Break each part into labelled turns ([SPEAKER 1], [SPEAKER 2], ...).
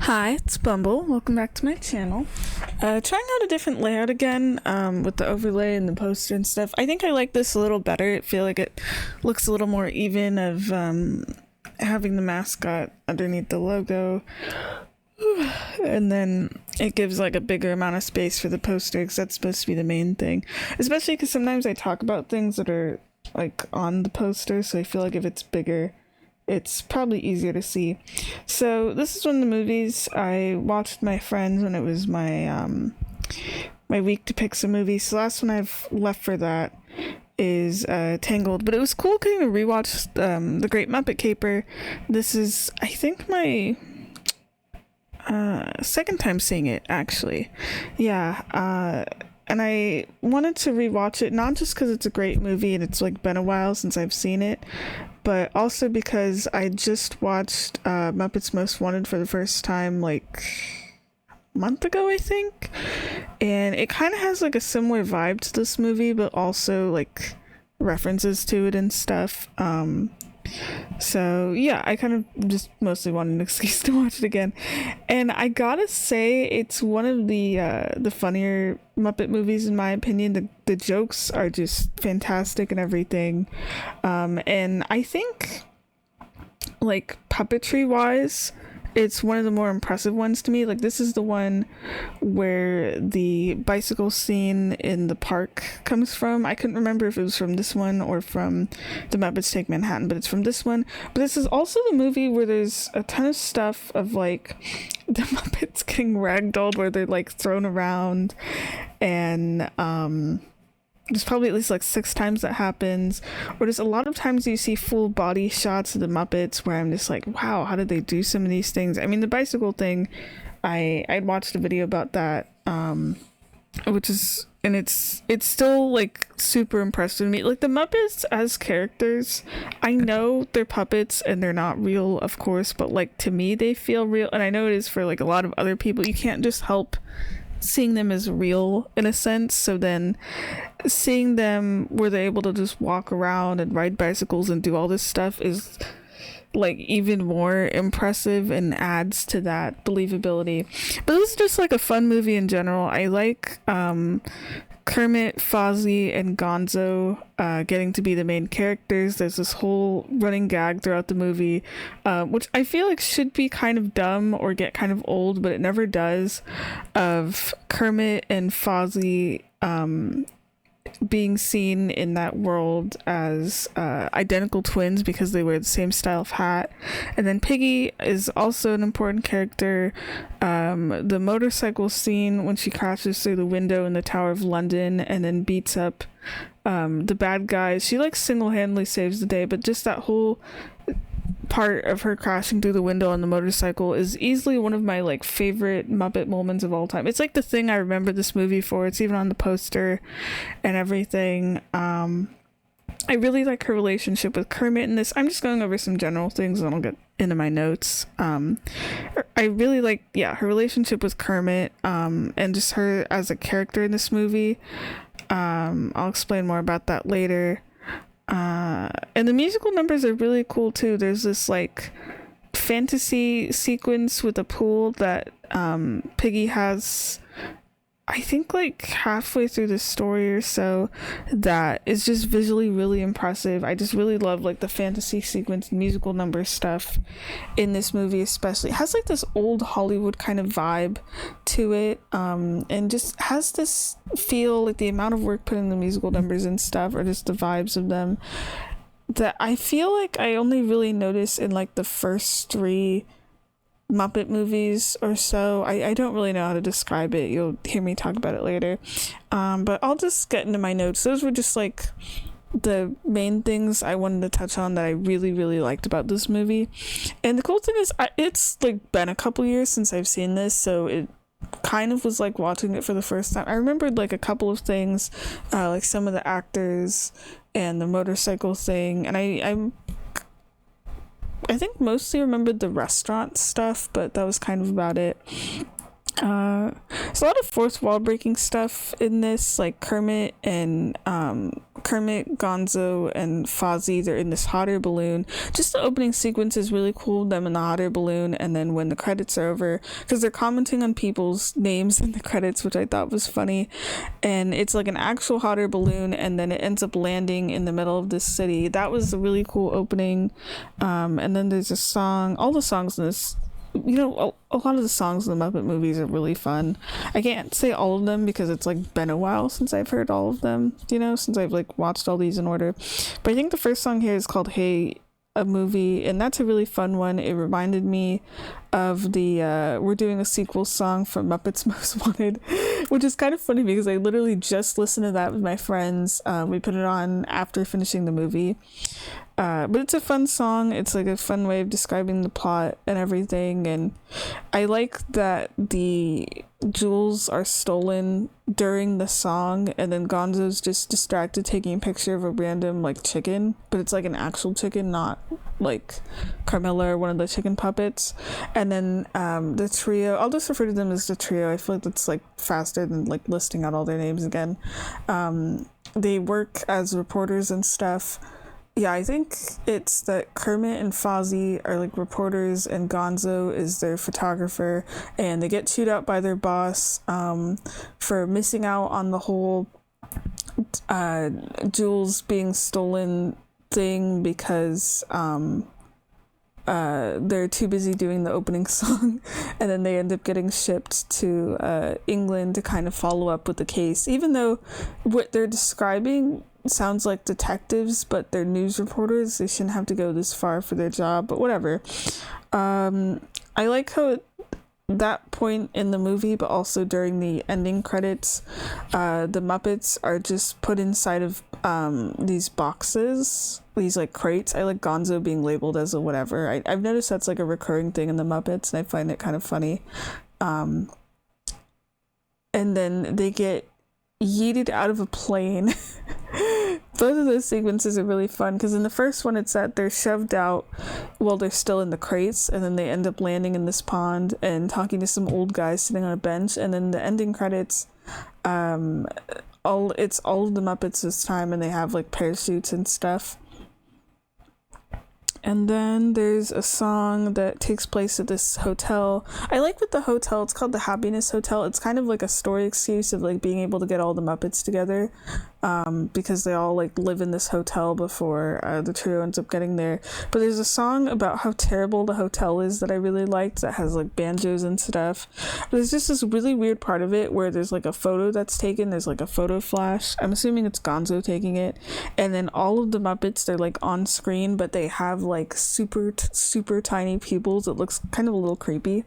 [SPEAKER 1] Hi, it's Bumble. Welcome back to my channel. Trying out a different layout again, with the overlay and the poster and stuff. I think I like this a little better. I feel like it looks a little more even of having the mascot underneath the logo. And then it gives like a bigger amount of space for the poster because that's supposed to be the main thing. Especially because sometimes I talk about things that are like on the poster, so I feel like if it's bigger, it's probably easier to see. So this is one of the movies I watched with my friends when it was my my week to pick some movies. So the last one I've left for that is Tangled, but it was cool getting to rewatch The Great Muppet Caper. This is, I think, my second time seeing it, actually. And I wanted to rewatch it, not just because it's a great movie and it's like been a while since I've seen it, but also because I just watched Muppets Most Wanted for the first time like a month ago, I think. And it kind of has like a similar vibe to this movie, but also like references to it and stuff. So yeah, I kind of just mostly wanted an excuse to watch it again. And I gotta say, it's one of the funnier Muppet movies in my opinion. The jokes are just fantastic and everything. And I think, like, puppetry wise, it's one of the more impressive ones to me. Like, this is the one where the bicycle scene in the park comes from. I couldn't remember if it was from this one or from The Muppets Take Manhattan, but it's from this one. But this is also the movie where there's a ton of stuff of, like, the Muppets getting ragdolled, where they're, like, thrown around, and, there's probably at least like 6 times that happens, or there's a lot of times you see full body shots of the Muppets where I'm just like, wow, how did they do some of these things? I mean, the bicycle thing, I'd watched a video about that, which is, and it's still like super impressive to me. Like, the Muppets as characters, I know they're puppets and they're not real, of course, but like to me they feel real, and I know it is for like a lot of other people. You can't just help seeing them as real in a sense. So then seeing them where they're able to just walk around and ride bicycles and do all this stuff is like even more impressive and adds to that believability. But this is just like a fun movie in general. I like Kermit, Fozzie, and Gonzo getting to be the main characters. There's this whole running gag throughout the movie, which I feel like should be kind of dumb or get kind of old, but it never does, of Kermit and Fozzie being seen in that world as identical twins because they wear the same style of hat. And then Piggy is also an important character. The motorcycle scene when she crashes through the window in the Tower of London and then beats up the bad guys, she like single-handedly saves the day. But just that whole part of her crashing through the window on the motorcycle is easily one of my like favorite Muppet moments of all time. It's like the thing I remember this movie for. It's even on the poster and everything. I really like her relationship with Kermit in this. I'm just going over some general things and I'll get into my notes. I really like, her relationship with Kermit, and just her as a character in this movie. I'll explain more about that later. And the musical numbers are really cool too. There's this like fantasy sequence with a pool that Piggy has, I think like halfway through the story or so, that is just visually really impressive. I just really love like the fantasy sequence musical number stuff in this movie. Especially, it has like this old Hollywood kind of vibe to it, and just has this feel, like the amount of work put in the musical numbers and stuff, or just the vibes of them, that I feel like I only really notice in like the first 3 Muppet movies or so. I don't really know how to describe it. You'll hear me talk about it later. But I'll just get into my notes. Those were just like the main things I wanted to touch on that I really, really liked about this movie. And the cool thing is, it's like been a couple years since I've seen this, so it kind of was like watching it for the first time. I remembered like a couple of things, like some of the actors and the motorcycle thing, and I think mostly remembered the restaurant stuff, but that was kind of about it. There's a lot of fourth wall breaking stuff in this, like Kermit and Kermit, Gonzo, and Fozzie, they're in this hot air balloon. Just the opening sequence is really cool, them in the hot air balloon, and then when the credits are over, because they're commenting on people's names in the credits, which I thought was funny, and it's like an actual hot air balloon, and then it ends up landing in the middle of this city. That was a really cool opening. And then there's a song, all the songs in this, a lot of the songs in the Muppet movies are really fun. I can't say all of them because it's like been a while since I've heard all of them, since I've like watched all these in order. But I think the first song here is called Hey, a Movie, and that's a really fun one. It reminded me of the we're doing a sequel song from Muppets Most Wanted, which is kind of funny because I literally just listened to that with my friends. We put it on after finishing the movie. But it's a fun song. It's like a fun way of describing the plot and everything, and I like that the jewels are stolen during the song, and then Gonzo's just distracted taking a picture of a random like chicken, but it's like an actual chicken, not like Carmilla or one of the chicken puppets. And then the trio, I'll just refer to them as the trio, I feel like that's like faster than like listing out all their names again. They work as reporters and stuff. Yeah, I think it's that Kermit and Fozzie are like reporters and Gonzo is their photographer, and they get chewed out by their boss for missing out on the whole jewels being stolen thing because they're too busy doing the opening song, and then they end up getting shipped to England to kind of follow up with the case, even though what they're describing sounds like detectives, but they're news reporters. They shouldn't have to go this far for their job, but whatever. I like how at that point in the movie, but also during the ending credits, the Muppets are just put inside of these boxes, these like crates. I like Gonzo being labeled as a whatever. I've noticed that's like a recurring thing in the Muppets, and I find it kind of funny. And then they get yeeted out of a plane. Both of those sequences are really fun because in the first one it's that they're shoved out while they're still in the crates, and then they end up landing in this pond and talking to some old guys sitting on a bench. And then the ending credits, all of the Muppets this time, and they have like parachutes and stuff. And then there's a song that takes place at this hotel. I like with the hotel, it's called the Happiness Hotel. It's kind of like a story excuse of like being able to get all the Muppets together, because they all like live in this hotel before the trio ends up getting there. But there's a song about how terrible the hotel is that I really liked that has like banjos and stuff. But there's just this really weird part of it where there's like a photo that's taken. There's like a photo flash. I'm assuming it's Gonzo taking it. And then all of the Muppets, they're like on screen, but they have like super tiny pupils. It looks kind of a little creepy.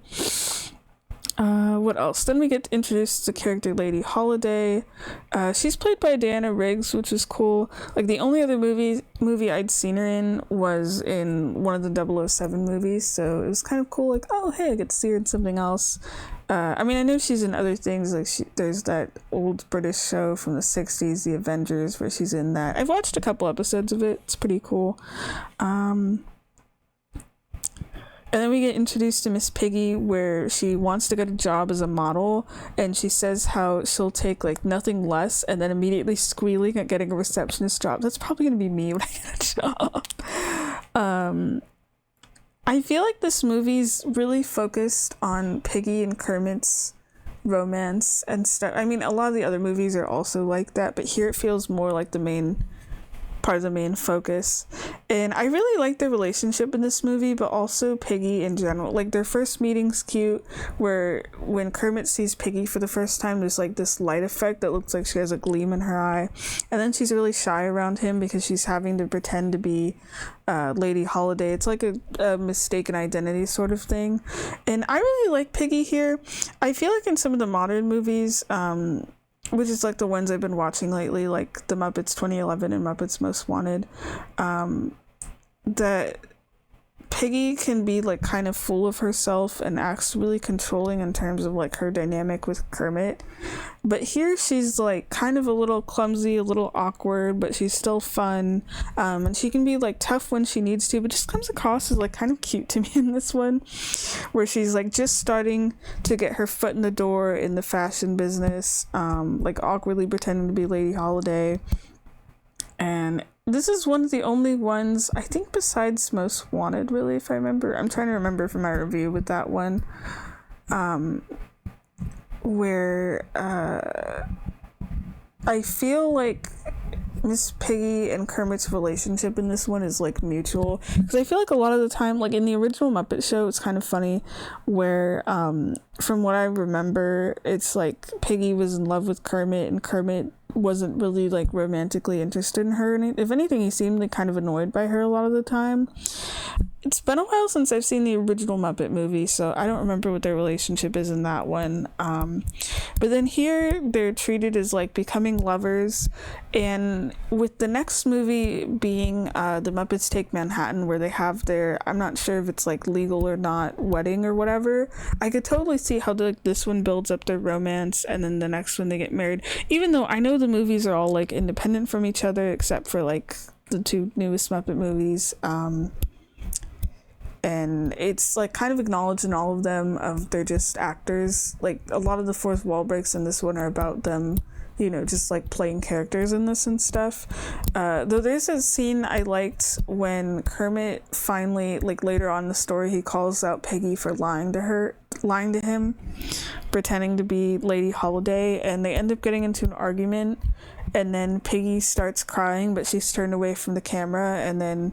[SPEAKER 1] What else? Then we get introduced to character Lady Holiday. She's played by Diana Riggs, which is cool. Like the only other movie I'd seen her in was in one of the 007 movies, so it was kind of cool. Like, oh hey, I get to see her in something else. I mean, I know she's in other things. Like there's that old British show from the 60s, The Avengers, where she's in that. I've watched a couple episodes of it. It's pretty cool. And then we get introduced to Miss Piggy, where she wants to get a job as a model, and she says how she'll take like nothing less, and then immediately squealing at getting a receptionist job. That's probably gonna be me when I get a job. I feel like this movie's really focused on Piggy and Kermit's romance and stuff. I mean, a lot of the other movies are also like that, but here it feels more like the main part of the main focus. And I really like their relationship in this movie, but also Piggy in general. Like their first meeting's cute, where when Kermit sees Piggy for the first time, there's like this light effect that looks like she has a gleam in her eye, and then she's really shy around him because she's having to pretend to be Lady Holiday. It's like a mistaken identity sort of thing. And I really like Piggy here. I feel like in some of the modern movies, which is like the ones I've been watching lately, like the Muppets 2011 and Muppets Most Wanted, that Piggy can be like kind of full of herself and acts really controlling in terms of like her dynamic with Kermit. But here she's like kind of a little clumsy, a little awkward, but she's still fun. And she can be like tough when she needs to, but just comes across as like kind of cute to me in this one, where she's like just starting to get her foot in the door in the fashion business, like awkwardly pretending to be Lady Holiday. And this is one of the only ones, I think, besides Most Wanted, really, if I remember. I'm trying to remember from my review with that one, where I feel like Miss Piggy and Kermit's relationship in this one is like mutual, because I feel like a lot of the time, like in the original Muppet Show, it's kind of funny where from what I remember, it's like Piggy was in love with Kermit and Kermit wasn't really like romantically interested in her, and if anything he seemed like kind of annoyed by her a lot of the time. It's been a while since I've seen the original Muppet movie, so I don't remember what their relationship is in that one. But then here they're treated as like becoming lovers, and with the next movie being The Muppets Take Manhattan, where they have their, I'm not sure if it's like legal or not, wedding or whatever, I could totally see how this one builds up their romance and then the next one they get married, even though I know the movies are all like independent from each other except for like the two newest Muppet movies. And it's like kind of acknowledged in all of them of they're just actors. Like a lot of the fourth wall breaks in this one are about them, you know, just like playing characters in this and stuff. Though there's a scene I liked when Kermit finally, like later on in the story, he calls out Piggy for lying to him, pretending to be Lady Holiday, and they end up getting into an argument, and then Piggy starts crying, but she's turned away from the camera, and then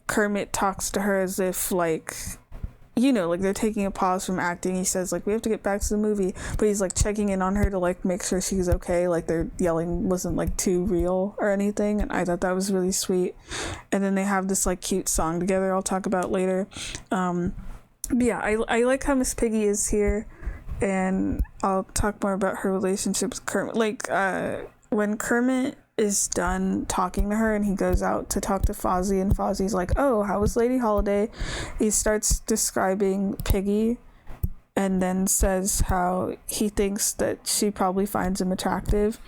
[SPEAKER 1] Kermit talks to her as if like, you know, like they're taking a pause from acting. He says like, we have to get back to the movie, but he's like checking in on her to like make sure she's okay, like their yelling wasn't like too real or anything, and I thought that was really sweet. And then they have this like cute song together I'll talk about later. But yeah, I like how Miss Piggy is here, and I'll talk more about her relationship with Kermit. Like when Kermit is done talking to her and he goes out to talk to Fozzie, and Fozzie's like, oh, how was Lady Holiday? He starts describing Piggy and then says how he thinks that she probably finds him attractive.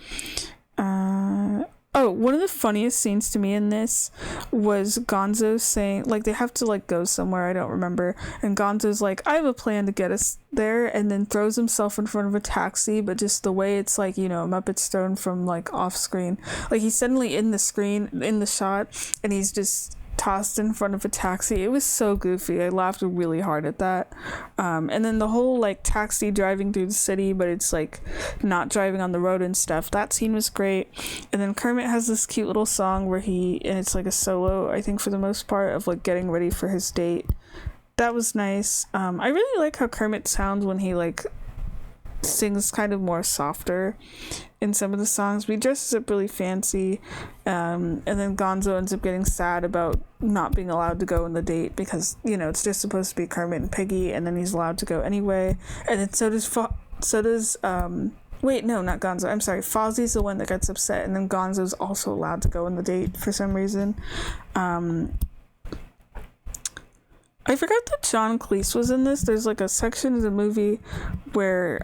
[SPEAKER 1] One of the funniest scenes to me in this was Gonzo saying, like, they have to like go somewhere, I don't remember, and Gonzo's like, I have a plan to get us there, and then throws himself in front of a taxi, but just the way it's like, you know, Muppet's thrown from like off screen, like he's suddenly in the shot and he's just tossed in front of a taxi. It was so goofy. I laughed really hard at that. And then the whole like taxi driving through the city, but it's like not driving on the road and stuff, that scene was great. And then Kermit has this cute little song where and it's like a solo, I think, for the most part, of like getting ready for his date. That was nice. I really like how Kermit sounds when he like sings kind of more softer in some of the songs. We dresses up really fancy, and then Gonzo ends up getting sad about not being allowed to go on the date because, you know, it's just supposed to be Kermit and Piggy, and then he's allowed to go anyway. And then so does wait, no, not Gonzo, I'm sorry, Fozzie's the one that gets upset, and then Gonzo's also allowed to go on the date for some reason. I forgot that John Cleese was in this. There's like a section of the movie where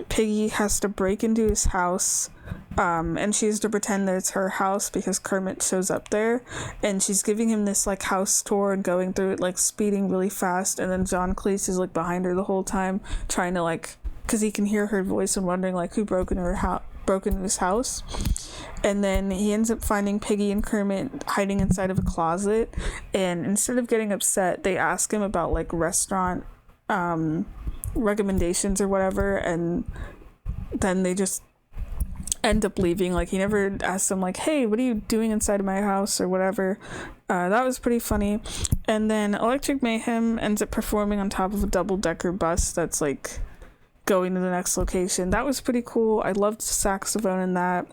[SPEAKER 1] Piggy has to break into his house, and she has to pretend that it's her house because Kermit shows up there, and she's giving him this like house tour and going through it like speeding really fast, and then John Cleese is like behind her the whole time trying to like, because he can hear her voice and wondering like who broke into his house. And then he ends up finding Piggy and Kermit hiding inside of a closet, and instead of getting upset, they ask him about like restaurant recommendations or whatever, and then they just end up leaving. Like he never asked them like, hey, what are you doing inside of my house or whatever. That was pretty funny. And then Electric Mayhem ends up performing on top of a double-decker bus that's like going to the next location. That was pretty cool. I loved the saxophone in that.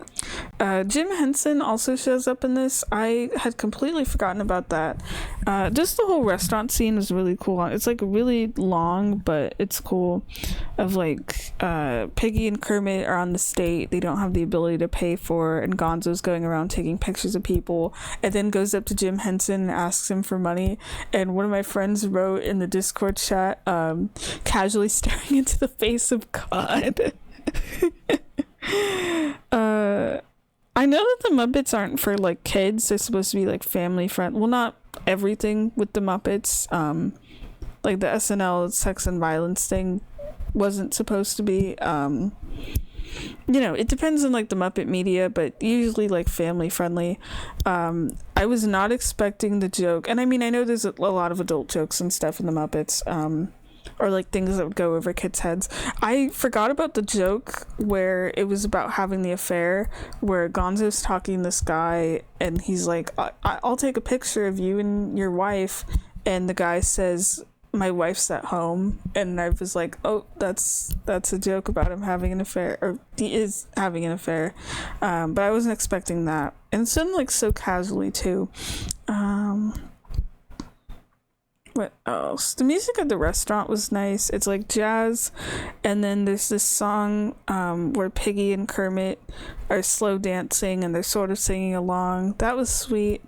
[SPEAKER 1] Jim Henson also shows up in this. I had completely forgotten about that. Just the whole restaurant scene was really cool. It's like really long, but it's cool. Of like Piggy and Kermit are on the state. They don't have the ability to pay for, and Gonzo's going around taking pictures of people, and then goes up to Jim Henson and asks him for money. And one of my friends wrote in the Discord chat, casually staring into the face of God. I know that the Muppets aren't for like kids. They're supposed to be like family friendly. Well, not everything with the Muppets. Like the SNL sex and violence thing wasn't supposed to be. it depends on like the Muppet media, but usually like family friendly. I was not expecting the joke, and I mean, I know there's a lot of adult jokes and stuff in the Muppets, or like things that would go over kids' heads. I forgot about the joke where it was about having the affair, where Gonzo's talking to this guy, and he's like, I'll take a picture of you and your wife, and the guy says, my wife's at home, and I was like, oh, that's a joke about him having an affair, or he is having an affair, but I wasn't expecting that, and it's done like so casually too. What else? The music at the restaurant was nice. It's like jazz, and then there's this song where Piggy and Kermit are slow dancing and they're sort of singing along. That was sweet.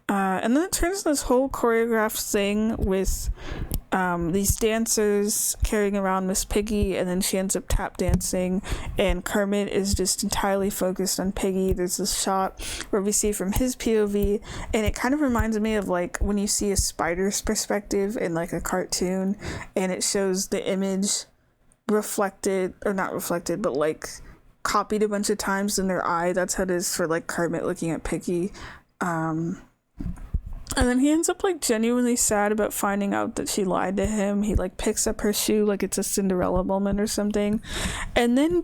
[SPEAKER 1] And then it turns into this whole choreographed thing with these dancers carrying around Miss Piggy, and then she ends up tap dancing, and Kermit is just entirely focused on Piggy. There's this shot where we see from his POV, and it kind of reminds me of like when you see a spider's perspective in like a cartoon, and it shows the image reflected, or not reflected, but like copied a bunch of times in their eye. That's how it is for like Kermit looking at Piggy. And then he ends up like genuinely sad about finding out that she lied to him. He like picks up her shoe like it's a Cinderella moment or something. And then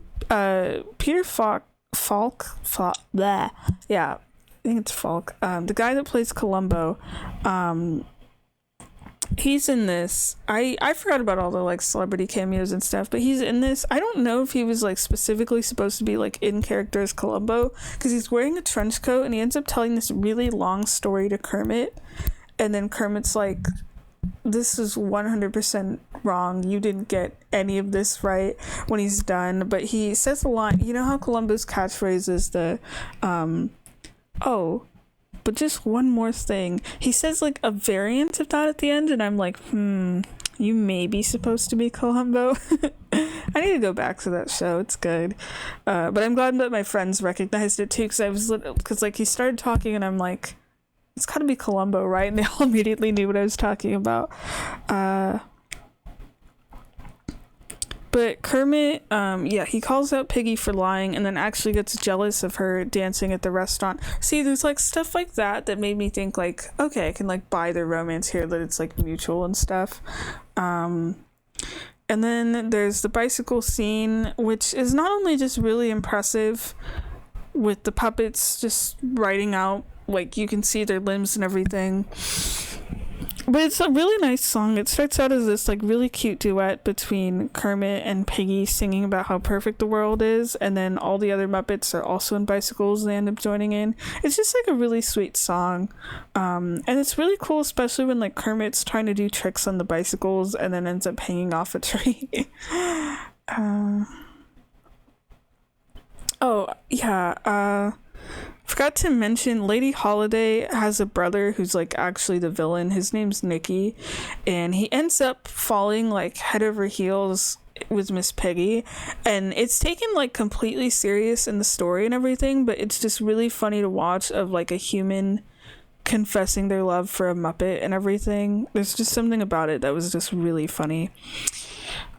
[SPEAKER 1] Peter Falk, bleh. Yeah, I think it's Falk. The guy that plays Columbo, he's in this. I forgot about all the like celebrity cameos and stuff, but he's in this. I don't know if he was like specifically supposed to be like in character as Columbo, because he's wearing a trench coat and he ends up telling this really long story to Kermit, and then Kermit's like, this is 100% wrong, you didn't get any of this right, when he's done. But he says a line, you know how Columbo's catchphrase is the oh, but just one more thing. He says like a variant of that at the end, and I'm like, you may be supposed to be Columbo. I need to go back to that show. It's good. But I'm glad that my friends recognized it too, because like he started talking and I'm like, it's gotta be Columbo, right? And they all immediately knew what I was talking about. But Kermit, he calls out Piggy for lying, and then actually gets jealous of her dancing at the restaurant. See, there's like stuff like that made me think like, okay, I can like buy their romance here, that it's like mutual and stuff. And then there's the bicycle scene, which is not only just really impressive with the puppets just riding out, like you can see their limbs and everything, but it's a really nice song. It starts out as this like really cute duet between Kermit and Piggy singing about how perfect the world is, and then all the other Muppets are also in bicycles. They end up joining in. It's just like a really sweet song, and it's really cool, especially when like Kermit's trying to do tricks on the bicycles and then ends up hanging off a tree. Forgot to mention, Lady Holiday has a brother who's like actually the villain. His name's Nicky, and he ends up falling like head over heels with Miss Piggy, and it's taken like completely serious in the story and everything, but it's just really funny to watch, of like a human confessing their love for a Muppet and everything. There's just something about it that was just really funny.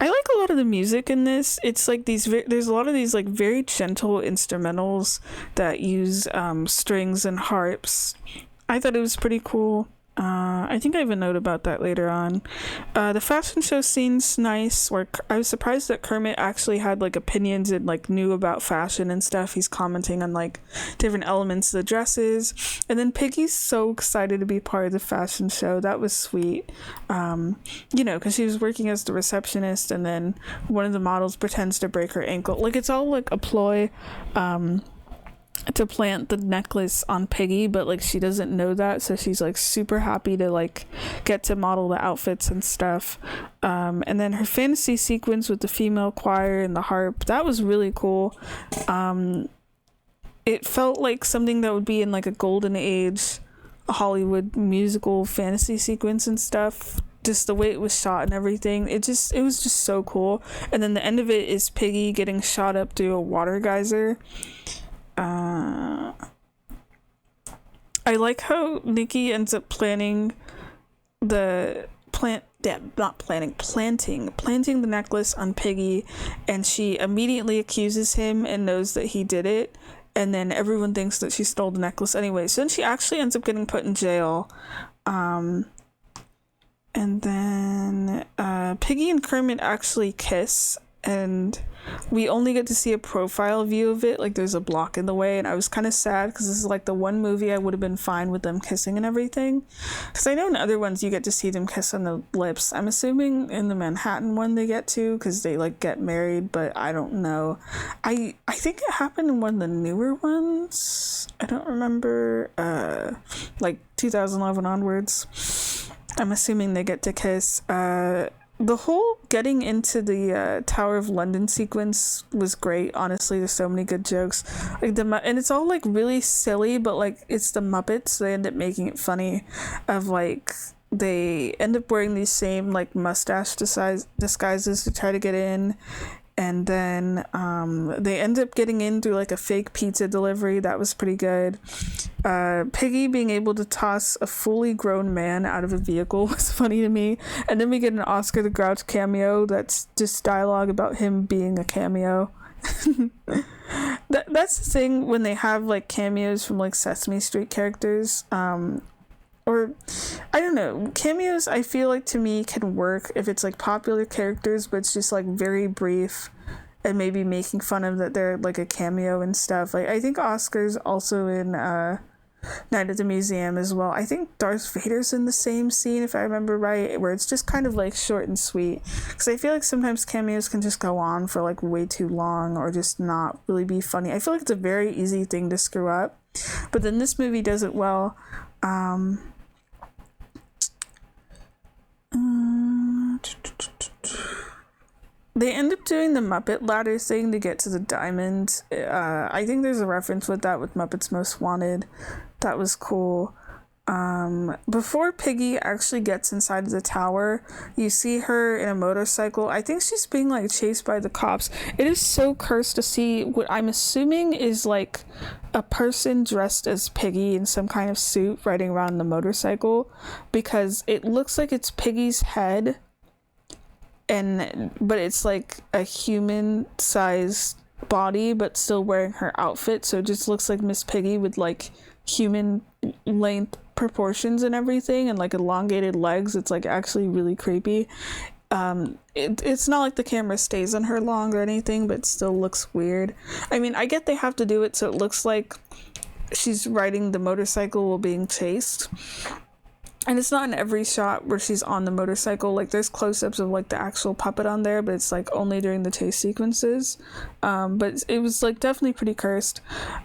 [SPEAKER 1] I like a lot of the music in this. It's like there's a lot of these like very gentle instrumentals that use strings and harps. I thought it was pretty cool. I think I have a note about that later on. The fashion show scene's nice, where I was surprised that Kermit actually had like opinions and like knew about fashion and stuff. He's commenting on like different elements of the dresses, and then Piggy's so excited to be part of the fashion show. That was sweet. Because she was working as the receptionist, and then one of the models pretends to break her ankle. Like it's all like a ploy to plant the necklace on Piggy, but like she doesn't know that, so she's like super happy to like get to model the outfits and stuff. And then her fantasy sequence with the female choir and the harp, that was really cool. It felt like something that would be in like a golden age Hollywood musical fantasy sequence and stuff. Just the way it was shot and everything, it was just so cool. And then the end of it is Piggy getting shot up through a water geyser. I like how Nicky ends up planting the not planting the necklace on Piggy, and she immediately accuses him and knows that he did it, and then everyone thinks that she stole the necklace anyway. So then she actually ends up getting put in jail. And then Piggy and Kermit actually kiss, and we only get to see a profile view of it. Like, there's a block in the way, and I was kind of sad because this is like the one movie I would have been fine with them kissing and everything, because I know in other ones you get to see them kiss on the lips. I'm assuming in the Manhattan one they get to, because they like get married, but I don't know. I think it happened in one of the newer ones. I don't remember, like 2011 onwards. I'm assuming they get to kiss. The whole getting into the Tower of London sequence was great. Honestly, there's so many good jokes. Like and it's all like really silly, but like it's the Muppets, so they end up making it funny. Of like, they end up wearing these same like mustache disguises to try to get in. And then they end up getting in through like a fake pizza delivery. That was pretty good. Piggy being able to toss a fully grown man out of a vehicle was funny to me. And then we get an Oscar the Grouch cameo that's just dialogue about him being a cameo. That's the thing when they have like cameos from like Sesame Street characters. Or I don't know, cameos I feel like to me can work if it's like popular characters, but it's just like very brief and maybe making fun of that they're like a cameo and stuff. Like, I think Oscar's also in Night at the Museum as well. I think Darth Vader's in the same scene, if I remember right, where it's just kind of like short and sweet, because I feel like sometimes cameos can just go on for like way too long or just not really be funny. I feel like it's a very easy thing to screw up, but then this movie does it well. They end up doing the Muppet ladder thing to get to the diamond. I think there's a reference with that with Muppet's Most Wanted. That was cool. Before Piggy actually gets inside of the tower, you see her in a motorcycle. I think she's being like chased by the cops. It is so cursed to see what I'm assuming is like a person dressed as Piggy in some kind of suit riding around the motorcycle, because it looks like it's Piggy's head, but it's like a human sized body but still wearing her outfit, so it just looks like Miss Piggy with like human length proportions and everything, and like elongated legs. It's like actually really creepy. It's not like the camera stays on her long or anything, but it still looks weird. I mean, I get they have to do it so it looks like she's riding the motorcycle while being chased. And it's not in every shot where she's on the motorcycle. Like, there's close-ups of like the actual puppet on there, but it's like only during the chase sequences. But it was like definitely pretty cursed.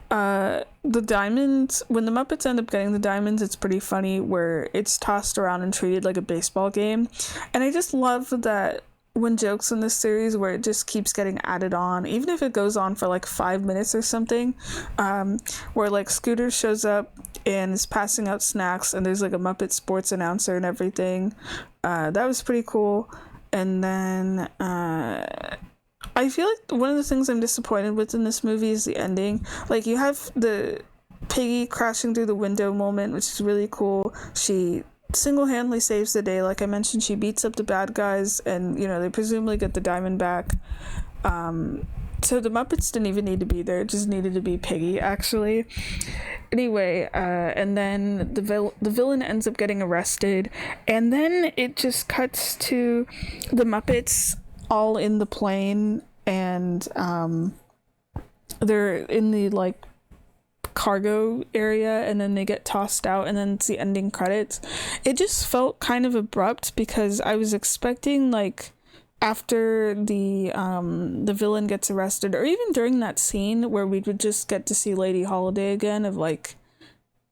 [SPEAKER 1] The diamonds, when the Muppets end up getting the diamonds, it's pretty funny where it's tossed around and treated like a baseball game. And I just love that when jokes in this series where it just keeps getting added on, even if it goes on for like 5 minutes or something, where like Scooter shows up and is passing out snacks and there's like a Muppet sports announcer and everything. That was pretty cool. And then I feel like one of the things I'm disappointed with in this movie is the ending. Like, you have the Piggy crashing through the window moment, which is really cool. She single-handedly saves the day. Like I mentioned, she beats up the bad guys, and you know, they presumably get the diamond back. So the Muppets didn't even need to be there, it just needed to be Piggy, actually. Anyway, and then the villain ends up getting arrested, and then it just cuts to the Muppets all in the plane, and they're in the like cargo area, and then they get tossed out, and then it's the ending credits. It just felt kind of abrupt because I was expecting like after the villain gets arrested, or even during that scene where we would just get to see Lady Holiday again, of like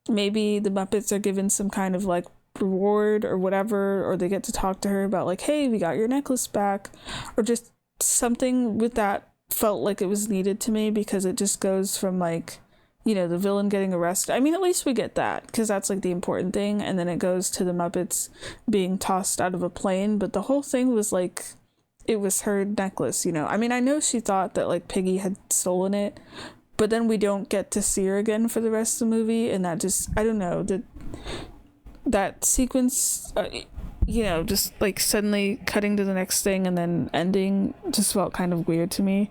[SPEAKER 1] maybe the Muppets are given some kind of like reward or whatever, or they get to talk to her about like, hey, we got your necklace back, or just something with that felt like it was needed to me, because it just goes from like, you know, the villain getting arrested. I mean, at least we get that, because that's like the important thing, and then it goes to the Muppets being tossed out of a plane. But the whole thing was like, it was her necklace, you know. I mean, I know she thought that like Piggy had stolen it, but then we don't get to see her again for the rest of the movie, and that just, I don't know, that sequence just like suddenly cutting to the next thing and then ending just felt kind of weird to me.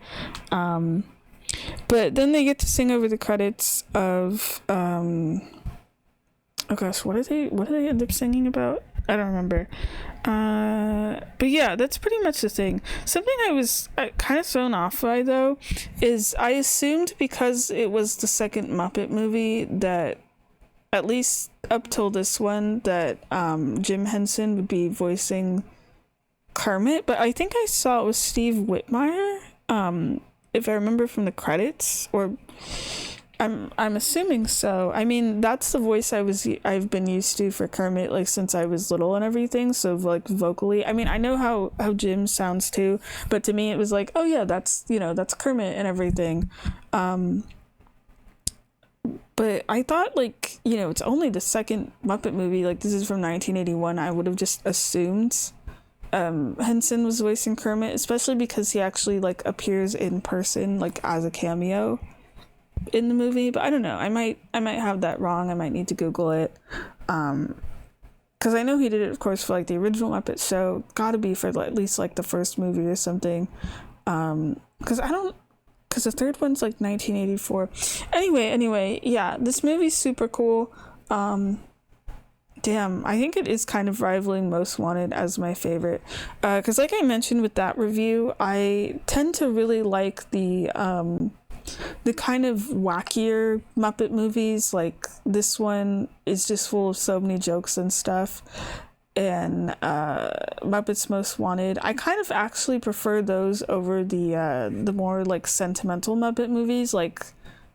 [SPEAKER 1] But then they get to sing over the credits of oh gosh, what do they end up singing about? I don't remember. But yeah, that's pretty much the thing. Something I was kind of thrown off by, though, is I assumed because it was the second Muppet movie that, at least up till this one, that Jim Henson would be voicing Kermit, but I think I saw it was Steve Whitmire, if I remember from the credits, or I'm assuming so. I mean, that's the voice I've been used to for Kermit, like, since I was little and everything, so, like, vocally. I mean, I know how Jim sounds too, but to me it was like, oh yeah, that's Kermit and everything. But I thought, like, it's only the second Muppet movie, like, this is from 1981. I would have just assumed Henson was voicing Kermit, especially because he actually, like, appears in person, like, as a cameo in the movie. But I don't know, I might have that wrong. I might need to Google it, because I know he did it, of course, for, like, the original Muppet Show. Gotta be for at least, like, the first movie or something, because the third one's like 1984. Anyway, yeah, this movie's super cool. Damn, I think it is kind of rivaling Most Wanted as my favorite, because like I mentioned with that review, I tend to really like the kind of wackier Muppet movies. Like, this one is just full of so many jokes and stuff, and Muppets Most Wanted, I kind of actually prefer those over the more, like, sentimental Muppet movies, like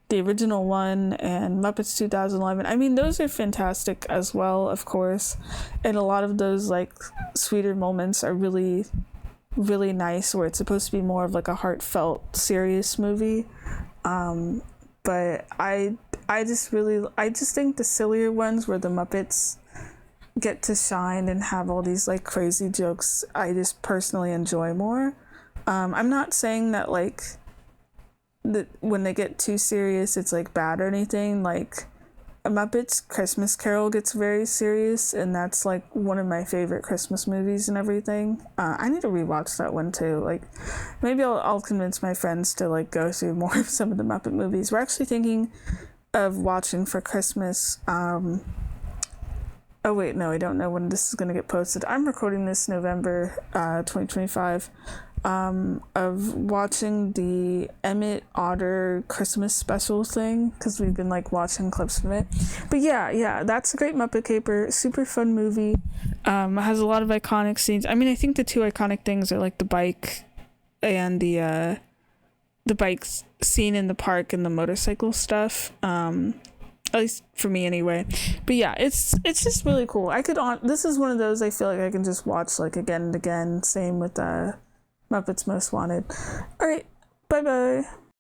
[SPEAKER 1] the original one and Muppets 2011. I mean, those are fantastic as well, of course, and a lot of those, like, sweeter moments are really, really nice, where it's supposed to be more of, like, a heartfelt, serious movie. But I just think the sillier ones where the Muppets get to shine and have all these, like, crazy jokes, I just personally enjoy more. I'm not saying that, like, that when they get too serious it's, like, bad or anything. Like, a Muppets Christmas Carol gets very serious, and that's, like, one of my favorite Christmas movies and everything. I need to rewatch that one too. Like, maybe I'll convince my friends to, like, go through more of some of the Muppet movies. We're actually thinking of watching for Christmas, oh wait, no, I don't know when this is going to get posted. I'm recording this November 2025, of watching the Emmett Otter Christmas special thing, because we've been, like, watching clips from it. But yeah, that's a great Muppet Caper. Super fun movie. Has a lot of iconic scenes. I mean, I think the two iconic things are, like, the bike and the bike scene in the park and the motorcycle stuff. At least for me anyway. But yeah, it's just really cool. This is one of those I feel like I can just watch, like, again and again. Same with Muppets Most Wanted. All right, bye bye.